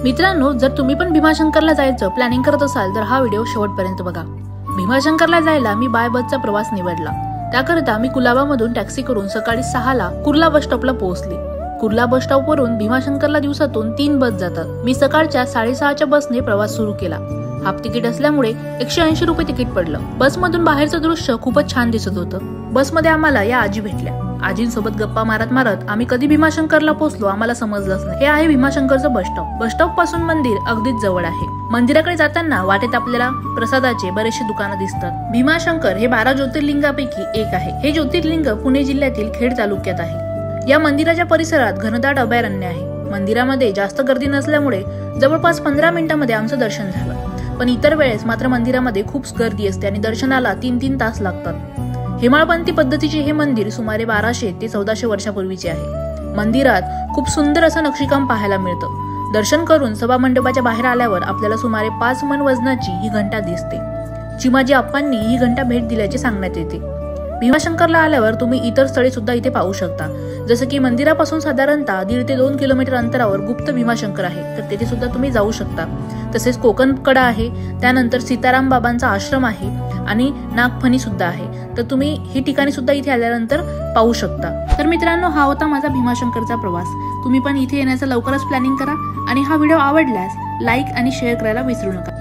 मित्रांनो, जर तुम्ही पण भीमाशंकरला जायचं प्लॅनिंग करत असाल तर हा व्हिडिओ शेवटपर्यंत बघा। भीमाशंकरला जायला मी बाय बसचा प्रवास निवडला। त्याकरिता मी कुलाबामधून टॅक्सी करून सकाळी 6 ला कुर्ला बस स्टॉपला पोहोचले। कुर्ला बस स्टॉपवरून भीमाशंकरला दिवसातून 3 बस जातात। मी सकाळच्या 6:30च्या बसने प्रवास सुरू केला। हाफ तिकीट असल्यामुळे 180 रुपये तिकीट पडलं। बसमधून बाहेरचं दृश्य खूपच छान दिसत होतं। बसमध्ये आम्हाला या आजी भेटल्या। आजींसोबत गप्पा मारत मारत आम्ही कधी भीमाशंकरला पोहोचलो आम्हाला समजलंच नाही। हे आहे भीमाशंकरचं बस स्टॉप। बस स्टॉप पासून मंदिर अगदीच जवळ आहे। मंदिराकडे जाताना वाटेत आपल्याला प्रसादाचे बरेचसे दुकानं दिसतात। भीमाशंकर हे 12 ज्योतिर्लिंगापैकी एक आहे। हे ज्योतिर्लिंग पुणे जिल्ह्यातील खेड तालुक्यात आहे। या मंदिराच्या परिसरात घनदाट अभयारण्य आहे। मंदिरामध्ये जास्त गर्दी नसल्यामुळे जवळपास 15 मिनिटांमध्ये आमचं दर्शन झालं। पण इतर वेळेस मात्र मंदिरामध्ये खूप गर्दी असते आणि दर्शनाला 3-3 तास लागतात। हेमाळपंथी पद्धतीचे हे मंदिर सुमारे 1200 ते 1400 वर्षापूर्वीचे आहे। मंदिरात खूप सुंदर असं नक्षीकाम पाहायला मिळतं। दर्शन करून सभा मंडपाच्या बाहेर आल्यावर आपल्याला सुमारे 5 मन वजनाची ही घंटा दिसते। चिमाजी आप्पांनी ही घंटा भेट दिल्याचे सांगण्यात येते। भीमाशंकरला आल्यावर तुम्ही इतर स्थळे सुद्धा इथे पाहू शकता। जसं की मंदिरापासून साधारणतः 1.5 ते 2 किलोमीटर अंतरावर गुप्त भीमाशंकर आहे, तर तेथे सुद्धा तुम्ही जाऊ शकता। तसेच कोकण कडा आहे, त्यानंतर सीताराम बाबांचा आश्रम आहे आणि नागफणी सुद्धा आहे, तर तुम्ही ही ठिकाणी सुद्धा इथे आल्यानंतर पाहू शकता। तर मित्रांनो, हा होता माझा भीमाशंकरचा प्रवास। तुम्ही पण इथे येण्याचं लवकरच प्लॅनिंग करा आणि हा व्हिडिओ आवडल्यास लाईक आणि शेअर करायला विसरू नका।